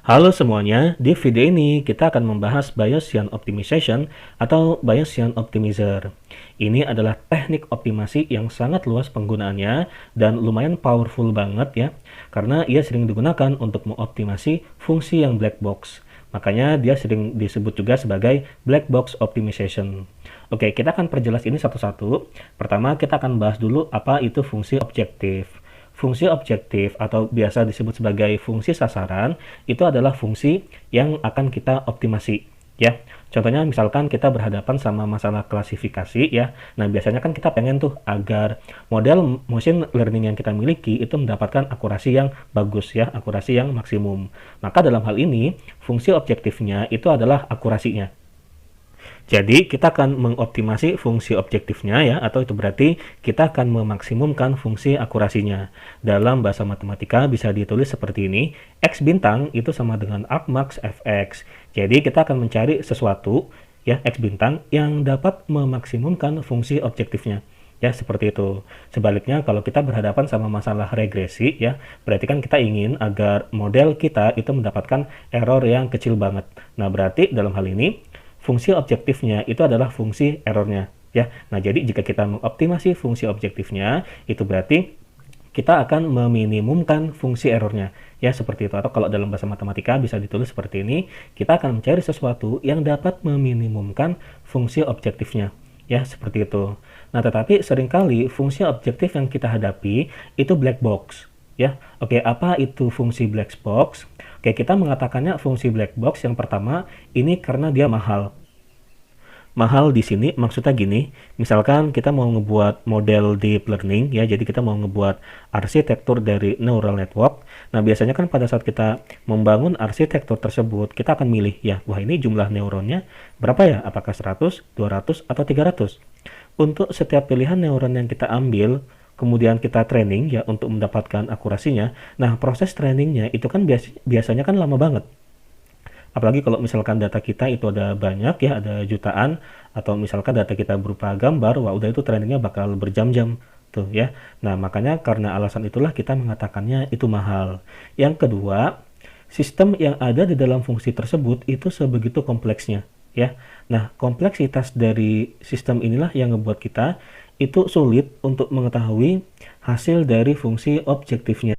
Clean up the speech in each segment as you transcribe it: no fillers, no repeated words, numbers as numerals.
Halo semuanya, di video ini kita akan membahas Bayesian Optimization atau Bayesian Optimizer. Ini adalah teknik optimasi yang sangat luas penggunaannya dan lumayan powerful banget ya, karena ia sering digunakan untuk mengoptimasi fungsi yang black box. Makanya dia sering disebut juga sebagai black box optimization. Oke, kita akan perjelas ini satu-satu. Pertama, kita akan bahas dulu apa itu fungsi objektif. Fungsi objektif atau biasa disebut sebagai fungsi sasaran itu adalah fungsi yang akan kita optimasi ya. Contohnya misalkan kita berhadapan sama masalah klasifikasi ya. Nah, biasanya kan kita pengen tuh agar model machine learning yang kita miliki itu mendapatkan akurasi yang bagus ya, akurasi yang maksimum. Maka dalam hal ini fungsi objektifnya itu adalah akurasinya. Jadi kita akan mengoptimasi fungsi objektifnya ya, atau itu berarti kita akan memaksimumkan fungsi akurasinya. Dalam bahasa matematika bisa ditulis seperti ini, X bintang itu sama dengan argmax Fx. Jadi kita akan mencari sesuatu ya, X bintang yang dapat memaksimumkan fungsi objektifnya. Ya, seperti itu. Sebaliknya, kalau kita berhadapan sama masalah regresi, ya, berarti kan kita ingin agar model kita itu mendapatkan error yang kecil banget. Nah, berarti dalam hal ini, fungsi objektifnya itu adalah fungsi errornya ya. Nah, jadi jika kita mengoptimasi fungsi objektifnya, itu berarti kita akan meminimumkan fungsi errornya ya, seperti itu. Atau kalau dalam bahasa matematika bisa ditulis seperti ini, kita akan mencari sesuatu yang dapat meminimumkan fungsi objektifnya ya, seperti itu. Nah, tetapi seringkali fungsi objektif yang kita hadapi itu black box ya. Oke, apa itu fungsi black box? Oke, kita mengatakannya fungsi black box yang pertama ini karena dia mahal. Mahal di sini maksudnya gini, misalkan kita mau ngebuat model deep learning ya, jadi kita mau ngebuat arsitektur dari neural network. Nah, biasanya kan pada saat kita membangun arsitektur tersebut, kita akan milih ya, wah ini jumlah neuronnya berapa ya? Apakah 100, 200, atau 300? Untuk setiap pilihan neuron yang kita ambil, kemudian kita training ya untuk mendapatkan akurasinya. Nah, proses trainingnya itu kan biasanya kan lama banget. Apalagi kalau misalkan data kita itu ada banyak ya, ada jutaan, atau misalkan data kita berupa gambar, wah udah itu trainingnya bakal berjam-jam tuh ya. Nah, makanya karena alasan itulah kita mengatakannya itu mahal. Yang kedua, sistem yang ada di dalam fungsi tersebut itu sebegitu kompleksnya ya. Nah, kompleksitas dari sistem inilah yang membuat kita itu sulit untuk mengetahui hasil dari fungsi objektifnya.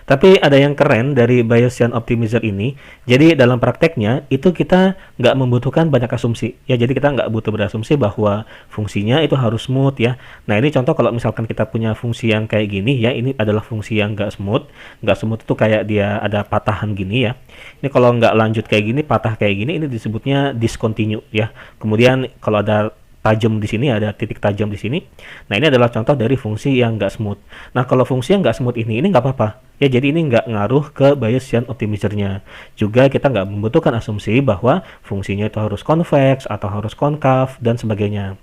Tapi ada yang keren dari Bayesian Optimizer ini. Jadi dalam prakteknya itu kita nggak membutuhkan banyak asumsi. Ya, jadi kita nggak butuh berasumsi bahwa fungsinya itu harus smooth ya. Nah, ini contoh kalau misalkan kita punya fungsi yang kayak gini ya, ini adalah fungsi yang nggak smooth. Nggak smooth itu kayak dia ada patahan gini ya. Ini kalau nggak lanjut kayak gini, patah kayak gini, ini disebutnya discontinue ya. Kemudian kalau ada tajam di sini, ada titik tajam di sini. Nah, ini adalah contoh dari fungsi yang nggak smooth. Nah, kalau fungsi yang nggak smooth ini nggak apa-apa. Ya, jadi ini nggak ngaruh ke Bayesian Optimizer-nya. Juga kita nggak membutuhkan asumsi bahwa fungsinya itu harus convex atau harus konkav dan sebagainya.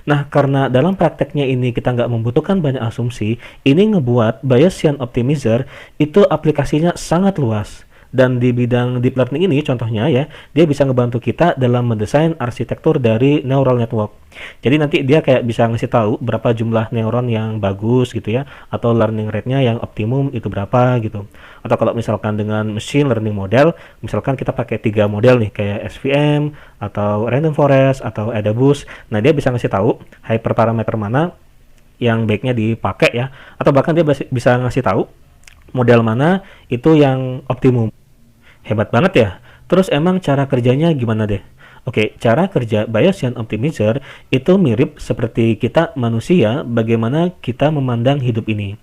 Nah, karena dalam prakteknya ini kita nggak membutuhkan banyak asumsi, ini ngebuat Bayesian Optimizer itu aplikasinya sangat luas. Dan di bidang deep learning ini contohnya ya, dia bisa ngebantu kita dalam mendesain arsitektur dari neural network. Jadi nanti dia kayak bisa ngasih tahu berapa jumlah neuron yang bagus gitu ya, atau learning rate-nya yang optimum itu berapa gitu. Atau kalau misalkan dengan machine learning model, misalkan kita pakai 3 model nih kayak SVM atau random forest atau AdaBoost. Nah, dia bisa ngasih tahu hyperparameter mana yang baiknya dipakai ya, atau bahkan dia bisa ngasih tahu model mana itu yang optimum. Hebat banget ya. Terus emang cara kerjanya gimana deh? Oke, cara kerja Bayesian Optimizer itu mirip seperti kita manusia, bagaimana kita memandang hidup ini.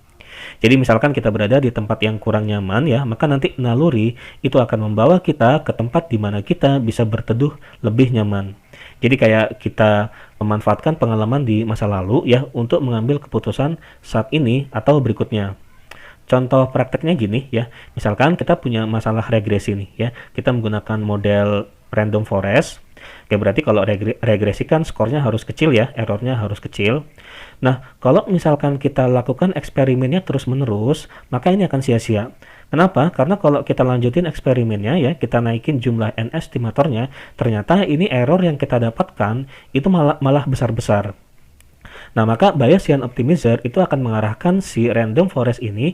Jadi misalkan kita berada di tempat yang kurang nyaman ya, maka nanti naluri itu akan membawa kita ke tempat di mana kita bisa berteduh lebih nyaman. Jadi kayak kita memanfaatkan pengalaman di masa lalu ya untuk mengambil keputusan saat ini atau berikutnya. Contoh prakteknya gini ya, misalkan kita punya masalah regresi nih ya, kita menggunakan model random forest. Oke, berarti kalau regresi kan skornya harus kecil ya, errornya harus kecil. Nah, kalau misalkan kita lakukan eksperimennya terus-menerus, maka ini akan sia-sia. Kenapa? Karena kalau kita lanjutin eksperimennya ya, kita naikin jumlah n estimatornya, ternyata ini error yang kita dapatkan itu malah besar-besar. Nah, maka Bayesian Optimizer itu akan mengarahkan si random forest ini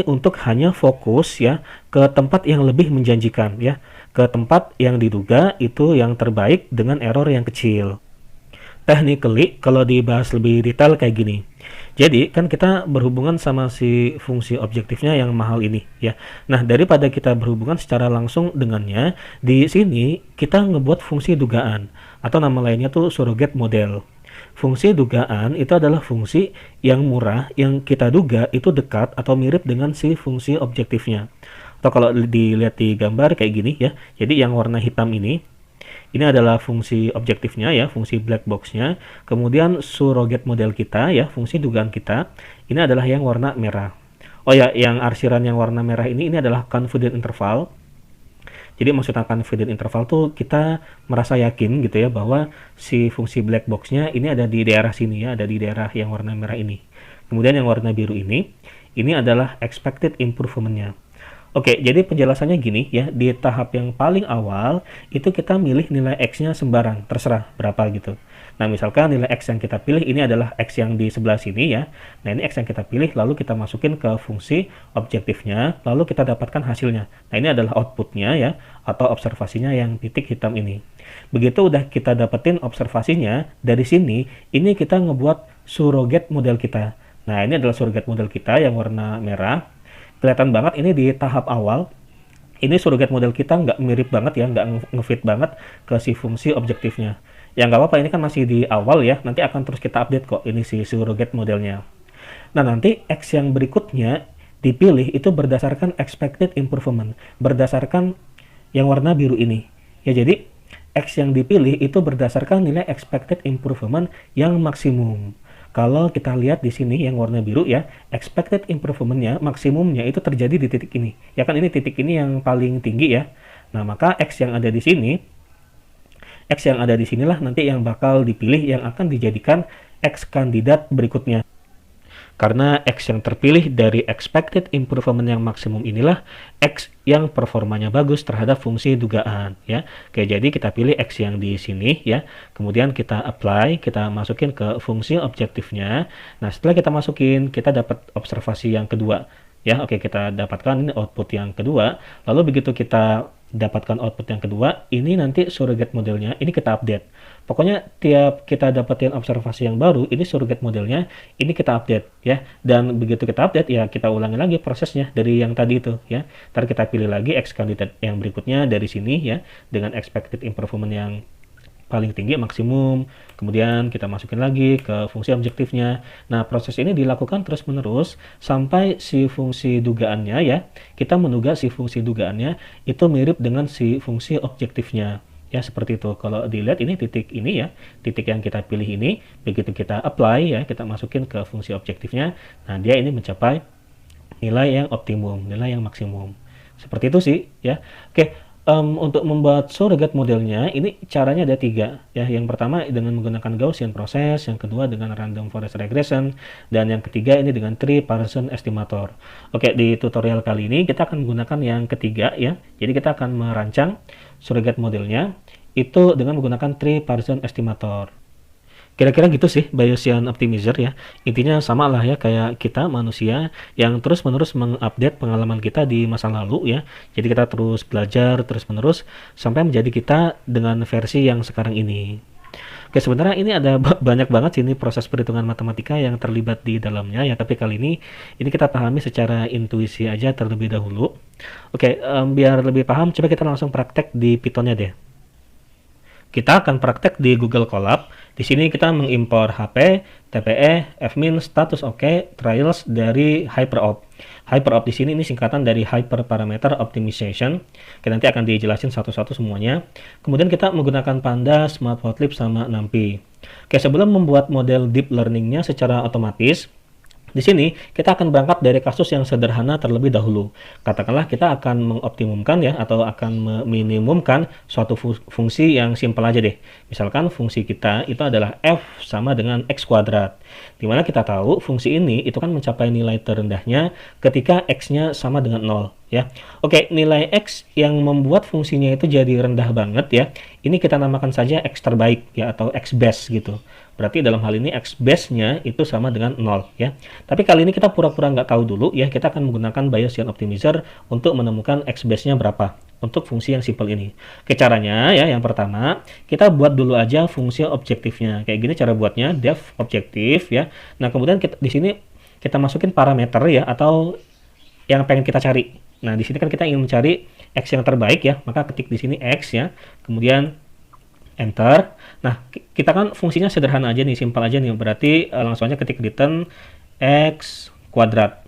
untuk hanya fokus ya ke tempat yang lebih menjanjikan ya, ke tempat yang diduga itu yang terbaik dengan error yang kecil. Technically, kalau dibahas lebih detail kayak gini. Jadi, kan kita berhubungan sama si fungsi objektifnya yang mahal ini, ya. Nah, daripada kita berhubungan secara langsung dengannya, di sini kita ngebuat fungsi dugaan, atau nama lainnya tuh surrogate model. Fungsi dugaan itu adalah fungsi yang murah, yang kita duga itu dekat atau mirip dengan si fungsi objektifnya. Atau kalau dilihat di gambar kayak gini ya, jadi yang warna hitam ini adalah fungsi objektifnya ya, fungsi black box-nya. Kemudian surrogate model kita ya, fungsi dugaan kita, ini adalah yang warna merah. Oh ya, yang arsiran yang warna merah ini adalah confidence interval. Jadi maksudnya confidence interval tuh kita merasa yakin gitu ya bahwa si fungsi black box-nya ini ada di daerah sini ya, ada di daerah yang warna merah ini. Kemudian yang warna biru ini adalah expected improvement-nya. Oke, jadi penjelasannya gini ya, di tahap yang paling awal itu kita milih nilai X-nya sembarang, terserah berapa gitu. Nah, misalkan nilai X yang kita pilih ini adalah X yang di sebelah sini ya. Nah, ini X yang kita pilih, lalu kita masukin ke fungsi objektifnya, lalu kita dapatkan hasilnya. Nah, ini adalah outputnya ya, atau observasinya yang titik hitam ini. Begitu udah kita dapetin observasinya, dari sini, ini kita ngebuat surrogate model kita. Nah, ini adalah surrogate model kita yang warna merah. Kelihatan banget ini di tahap awal, ini surrogate model kita nggak mirip banget ya, nggak ngefit banget ke si fungsi objektifnya. Ya nggak apa-apa, ini kan masih di awal ya, nanti akan terus kita update kok ini si surrogate modelnya. Nah, nanti X yang berikutnya dipilih itu berdasarkan expected improvement, berdasarkan yang warna biru ini. Ya, jadi X yang dipilih itu berdasarkan nilai expected improvement yang maksimum. Kalau kita lihat di sini yang warna biru ya, expected improvement-nya, maksimumnya itu terjadi di titik ini. Ya kan ini titik ini yang paling tinggi ya. Nah, maka X yang ada di sinilah nanti yang bakal dipilih yang akan dijadikan X kandidat berikutnya. Karena X yang terpilih dari expected improvement yang maksimum inilah X yang performanya bagus terhadap fungsi dugaan ya. Oke, jadi kita pilih X yang di sini ya. Kemudian kita apply, kita masukin ke fungsi objektifnya. Nah, setelah kita masukin, kita dapat observasi yang kedua. Ya, oke, kita dapatkan ini output yang kedua. Lalu begitu kita dapatkan output yang kedua, ini nanti surrogate modelnya, ini kita update. Pokoknya tiap kita dapetin observasi yang baru, ini surrogate modelnya, ini kita update ya. Dan begitu kita update ya kita ulangi lagi prosesnya dari yang tadi itu ya. Ntar kita pilih lagi X kandidat yang berikutnya dari sini ya dengan expected improvement yang paling tinggi maksimum, kemudian kita masukin lagi ke fungsi objektifnya. Nah, proses ini dilakukan terus-menerus sampai si fungsi dugaannya ya, kita menduga si fungsi dugaannya itu mirip dengan si fungsi objektifnya. Ya, seperti itu. Kalau dilihat ini titik ini ya, titik yang kita pilih ini, begitu kita apply ya, kita masukin ke fungsi objektifnya, nah dia ini mencapai nilai yang optimum, nilai yang maksimum. Seperti itu sih ya. Oke. Untuk membuat surrogate modelnya, ini caranya ada 3 ya. Yang pertama dengan menggunakan Gaussian process, yang kedua dengan random forest regression, dan yang ketiga ini dengan tree Parsons estimator. Oke, di tutorial kali ini kita akan menggunakan yang ketiga ya. Jadi kita akan merancang surrogate modelnya itu dengan menggunakan tree Parsons estimator. Kira-kira gitu sih Bayesian Optimizer ya. Intinya sama lah ya kayak kita manusia yang terus-menerus mengupdate pengalaman kita di masa lalu ya. Jadi kita terus belajar terus-menerus sampai menjadi kita dengan versi yang sekarang ini. Oke, sebenarnya ini ada banyak banget sih ini proses perhitungan matematika yang terlibat di dalamnya ya. Tapi kali ini kita pahami secara intuisi aja terlebih dahulu. Oke, biar lebih paham coba kita langsung praktek di Python-nya deh. Kita akan praktek di Google Colab. Di sini kita mengimpor HP, TPE, fmin, status OK, trials dari HyperOpt. HyperOpt di sini ini singkatan dari Hyperparameter Optimization. Oke, nanti akan dijelasin satu-satu semuanya. Kemudian kita menggunakan Pandas, Matplotlib, sama NumPy. Oke, sebelum membuat model deep learning-nya secara otomatis, di sini kita akan berangkat dari kasus yang sederhana terlebih dahulu. Katakanlah kita akan mengoptimumkan ya atau akan meminimumkan suatu fungsi yang simpel aja deh. Misalkan fungsi kita itu adalah f sama dengan x kuadrat. Dimana kita tahu fungsi ini itu kan mencapai nilai terendahnya ketika x-nya sama dengan 0. ya. Oke, nilai X yang membuat fungsinya itu jadi rendah banget ya. Ini kita namakan saja X terbaik ya, atau X best gitu. Berarti dalam hal ini X best-nya itu sama dengan 0 ya. Tapi kali ini kita pura-pura nggak tahu dulu ya. Kita akan menggunakan Bayesian Optimizer untuk menemukan X best-nya berapa untuk fungsi yang simple ini. Oke, caranya ya, yang pertama kita buat dulu aja fungsi objektifnya. Kayak gini cara buatnya, def objektif ya. Nah, kemudian di sini kita masukin parameter ya, atau yang pengen kita cari. Nah, di sini kan kita ingin mencari X yang terbaik ya, maka ketik di sini X ya, kemudian enter. Nah, kita kan fungsinya sederhana aja nih, simpel aja nih, berarti langsung aja ketik return X kuadrat.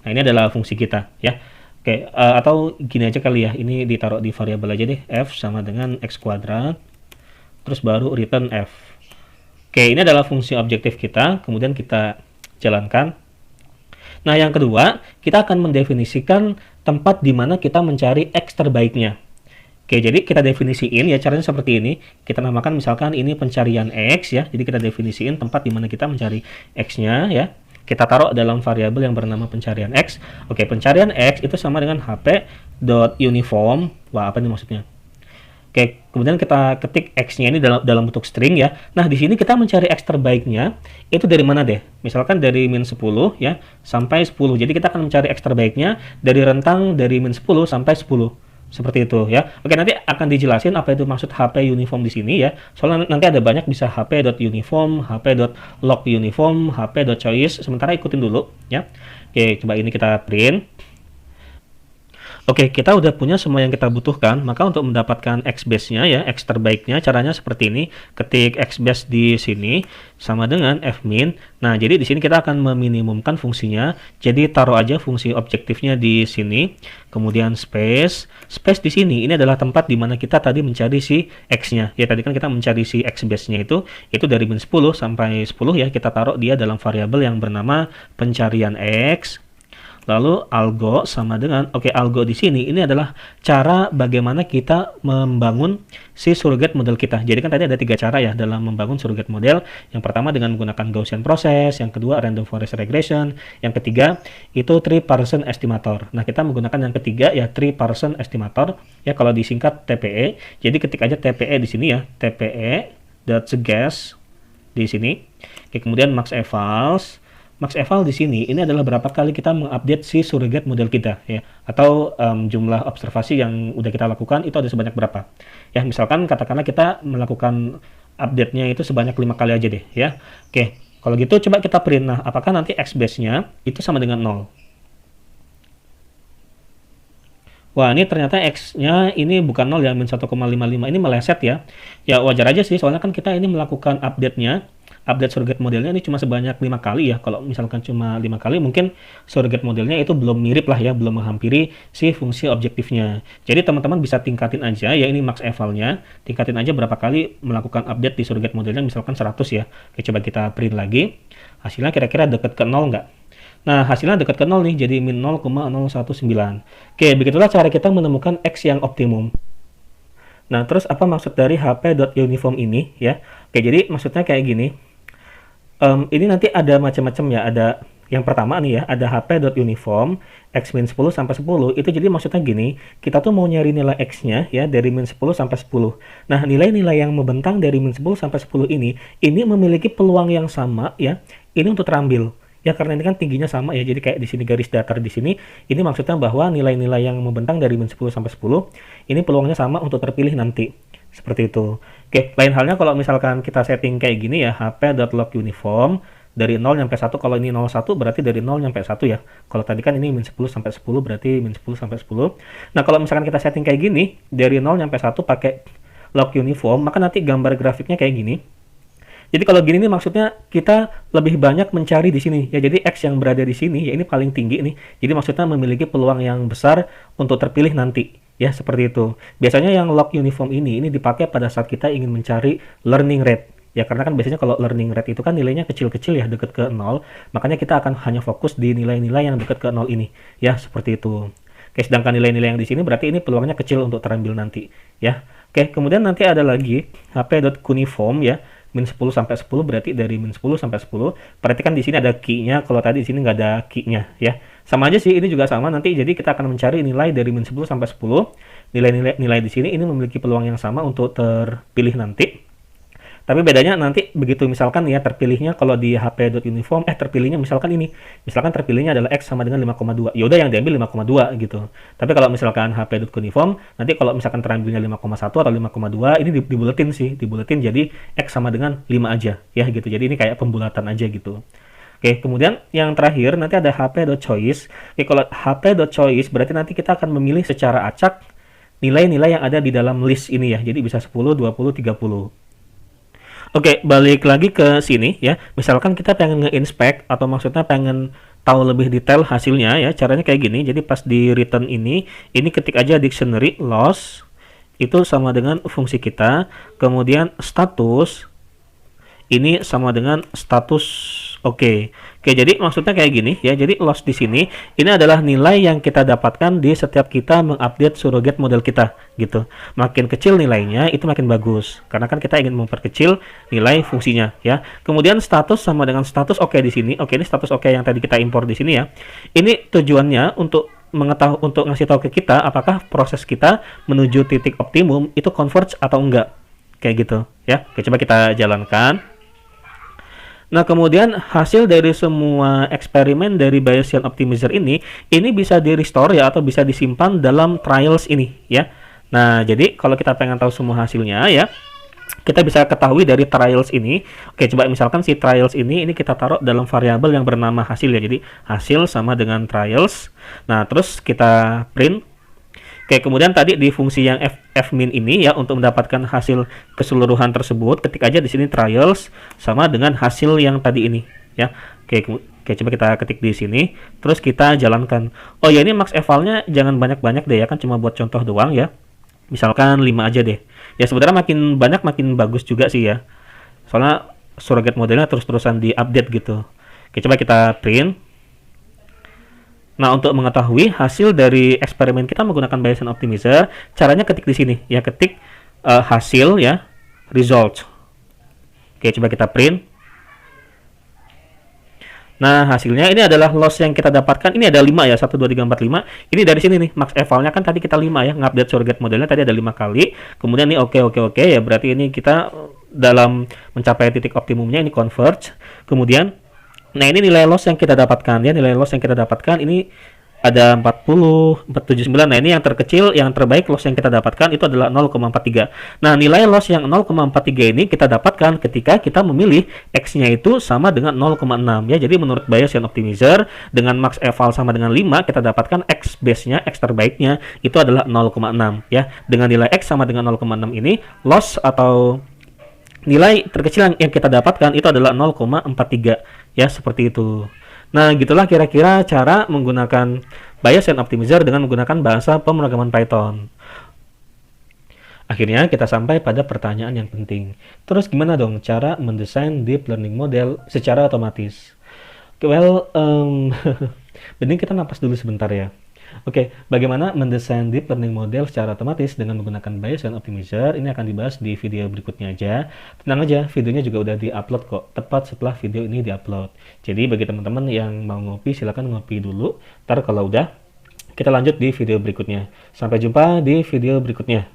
Nah, ini adalah fungsi kita ya. Oke, atau gini aja kali ya, ini ditaruh di variabel aja deh, F sama dengan X kuadrat, terus baru return F. Oke, ini adalah fungsi objektif kita, kemudian kita jalankan. Nah, yang kedua, kita akan mendefinisikan tempat di mana kita mencari X terbaiknya. Oke, jadi kita definisiin ya, caranya seperti ini. Kita namakan misalkan ini pencarian X ya. Jadi kita definisiin tempat di mana kita mencari X-nya ya. Kita taruh dalam variabel yang bernama pencarian X. Oke, pencarian X itu sama dengan hp.uniform. Wah, apa ini maksudnya? Oke, kemudian kita ketik X-nya ini dalam bentuk string ya. Nah, di sini kita mencari X terbaiknya itu dari mana deh? Misalkan dari min 10 ya sampai 10. Jadi kita akan mencari X terbaiknya dari rentang dari min 10 sampai 10. Seperti itu ya. Oke, nanti akan dijelasin apa itu maksud HP uniform di sini ya. Soalnya nanti ada banyak, bisa hp.uniform, hp.logUniform, hp.choice. Sementara ikutin dulu ya. Oke, coba ini kita print. Oke, kita udah punya semua yang kita butuhkan, maka untuk mendapatkan X base-nya ya, X terbaiknya, caranya seperti ini. Ketik X base di sini sama dengan fmin. Nah, jadi di sini kita akan meminimumkan fungsinya. Jadi taruh aja fungsi objektifnya di sini. Kemudian space. Space di sini ini adalah tempat di mana kita tadi mencari si X-nya. Ya, tadi kan kita mencari si X base-nya itu dari min 10 sampai 10 ya. Kita taruh dia dalam variabel yang bernama pencarian X. Lalu algo sama dengan, algo di sini ini adalah cara bagaimana kita membangun si surrogate model kita. Jadi kan tadi ada 3 cara ya dalam membangun surrogate model. Yang pertama dengan menggunakan Gaussian process, yang kedua random forest regression, yang ketiga itu tree person estimator. Nah, kita menggunakan yang ketiga ya, tree person estimator ya, kalau disingkat TPE. Jadi ketik aja TPE di sini ya, TPE.suggest di sini. Oke, kemudian max evals. Max eval di sini ini adalah berapa kali kita mengupdate si surrogate model kita ya, atau jumlah observasi yang udah kita lakukan itu ada sebanyak berapa ya. Misalkan katakanlah kita melakukan update-nya itu sebanyak 5 kali aja deh ya. Oke, kalau gitu coba kita print. Nah, apakah nanti X base-nya itu sama dengan 0? Wah, ini ternyata X-nya ini bukan 0 ya, min 1,55. Ini meleset ya. Ya wajar aja sih, soalnya kan kita ini melakukan update surrogate modelnya ini cuma sebanyak 5 kali ya. Kalau misalkan cuma 5 kali, mungkin surrogate modelnya itu belum mirip lah ya, belum menghampiri si fungsi objektifnya. Jadi teman-teman bisa tingkatin aja ya, ini max evalnya, tingkatin aja berapa kali melakukan update di surrogate modelnya, misalkan 100 ya. Oke, coba kita print lagi. Hasilnya kira-kira dekat ke 0 nggak? Nah, hasilnya dekat ke 0 nih, jadi min 0,019. Oke, begitulah cara kita menemukan X yang optimum. Nah, terus apa maksud dari hp.uniform ini ya? Oke, jadi maksudnya kayak gini. Ini nanti ada macam-macam ya, ada yang pertama nih ya, ada hp.uniform x min 10 sampai 10. Itu jadi maksudnya gini, kita tuh mau nyari nilai x-nya ya dari min 10 sampai 10. Nah, nilai-nilai yang membentang dari min 10 sampai 10 ini memiliki peluang yang sama ya, ini untuk terambil. Ya, karena ini kan tingginya sama ya, jadi kayak di sini garis datar di sini, ini maksudnya bahwa nilai-nilai yang membentang dari min 10 sampai 10, ini peluangnya sama untuk terpilih nanti. Seperti itu. Oke, lain halnya kalau misalkan kita setting kayak gini ya, hp.logUniform dari 0 sampai 1, kalau ini 01 berarti dari 0 sampai 1 ya. Kalau tadi kan ini min 10 sampai 10 berarti min 10 sampai 10. Nah, kalau misalkan kita setting kayak gini, dari 0 sampai 1 pakai logUniform, maka nanti gambar grafiknya kayak gini. Jadi kalau gini nih maksudnya kita lebih banyak mencari di sini ya. Jadi X yang berada di sini ya, ini paling tinggi nih. Jadi maksudnya memiliki peluang yang besar untuk terpilih nanti. Ya, seperti itu. Biasanya yang logUniform ini dipakai pada saat kita ingin mencari learning rate. Ya, karena kan biasanya kalau learning rate itu kan nilainya kecil-kecil ya, dekat ke 0. Makanya kita akan hanya fokus di nilai-nilai yang dekat ke 0 ini. Ya, seperti itu. Oke, sedangkan nilai-nilai yang di sini berarti ini peluangnya kecil untuk terambil nanti. Ya. Oke, kemudian nanti ada lagi hp.cuneiform ya. Min 10 sampai 10 berarti dari min 10 sampai 10. Perhatikan di sini ada key-nya, kalau tadi di sini nggak ada key-nya ya. Sama aja sih, ini juga sama nanti. Jadi kita akan mencari nilai dari min 10 sampai 10. Nilai-nilai di sini ini memiliki peluang yang sama untuk terpilih nanti. Tapi bedanya nanti begitu misalkan ya terpilihnya kalau di hp.uniform terpilihnya misalkan ini. Misalkan terpilihnya adalah X sama dengan 5,2. Ya udah yang diambil 5,2 gitu. Tapi kalau misalkan hp.uniform nanti kalau misalkan terambilnya 5,1 atau 5,2 ini dibuletin sih, dibuletin jadi X sama dengan 5 aja ya gitu. Jadi ini kayak pembulatan aja gitu. Oke, kemudian yang terakhir nanti ada hp.choice. Oke, kalau hp.choice berarti nanti kita akan memilih secara acak nilai-nilai yang ada di dalam list ini ya. Jadi bisa 10, 20, 30. Oke, balik lagi ke sini ya. Misalkan kita pengen nge-inspect atau maksudnya pengen tahu lebih detail hasilnya ya. Caranya kayak gini. Jadi pas di return ini ketik aja dictionary loss itu sama dengan fungsi kita. Kemudian status ini sama dengan status oke. Oke, jadi maksudnya kayak gini ya. Jadi loss di sini ini adalah nilai yang kita dapatkan di setiap kita mengupdate surrogate model kita gitu. Makin kecil nilainya itu makin bagus karena kan kita ingin memperkecil nilai fungsinya ya. Kemudian status sama dengan status oke di sini. Oke, ini status oke yang tadi kita import di sini ya. Ini tujuannya untuk untuk ngasih tahu ke kita apakah proses kita menuju titik optimum itu converge atau enggak. Kayak gitu ya. Oke, coba kita jalankan. Nah, kemudian hasil dari semua eksperimen dari Bayesian Optimizer ini bisa di-restore ya atau bisa disimpan dalam trials ini ya. Nah, jadi kalau kita pengen tahu semua hasilnya ya, kita bisa ketahui dari trials ini. Oke, coba misalkan si trials ini kita taruh dalam variabel yang bernama hasil ya. Jadi hasil sama dengan trials. Nah, terus kita print. Oke, kemudian tadi di fungsi yang fmin ini ya untuk mendapatkan hasil keseluruhan tersebut, ketik aja di sini trials sama dengan hasil yang tadi ini ya. Oke, coba kita ketik di sini, terus kita jalankan. Oh ya, ini max evalnya jangan banyak-banyak deh ya, kan cuma buat contoh doang ya. Misalkan 5 aja deh. Ya sebenarnya makin banyak makin bagus juga sih ya. Soalnya surrogate modelnya terus-terusan diupdate gitu. Oke, coba kita print. Nah, untuk mengetahui hasil dari eksperimen kita menggunakan Bayesian Optimizer, caranya ketik di sini, ya ketik hasil ya, result. Oke, coba kita print. Nah, hasilnya ini adalah loss yang kita dapatkan. Ini ada 5 ya, 1, 2, 3, 4, 5. Ini dari sini nih, max evalnya kan tadi kita 5 ya, ngupdate surrogate modelnya tadi ada 5 kali. Kemudian ini oke ya, berarti ini kita dalam mencapai titik optimumnya ini converge. Kemudian nah ini nilai loss yang kita dapatkan ya, nilai loss yang kita dapatkan ini ada 40, 479. Nah ini yang terkecil, yang terbaik loss yang kita dapatkan itu adalah 0,43. Nah nilai loss yang 0,43 ini kita dapatkan ketika kita memilih X-nya itu sama dengan 0,6 ya. Jadi menurut Bayesian Optimizer dengan max eval sama dengan 5 kita dapatkan X base-nya, X terbaiknya itu adalah 0,6 ya. Dengan nilai X sama dengan 0,6 ini loss atau nilai terkecil yang kita dapatkan itu adalah 0,43 ya, seperti itu. Nah, gitulah kira-kira cara menggunakan Bayesian Optimizer dengan menggunakan bahasa pemrograman Python. Akhirnya kita sampai pada pertanyaan yang penting. Terus gimana dong cara mendesain deep learning model secara otomatis? Well, mending kita napas dulu sebentar ya. Oke, bagaimana mendesain deep learning model secara otomatis dengan menggunakan Bayesian Optimizer? Ini akan dibahas di video berikutnya aja. Tenang aja, videonya juga udah di-upload kok, tepat setelah video ini di-upload. Jadi bagi teman-teman yang mau ngopi, silakan ngopi dulu. Ntar kalau udah, kita lanjut di video berikutnya. Sampai jumpa di video berikutnya.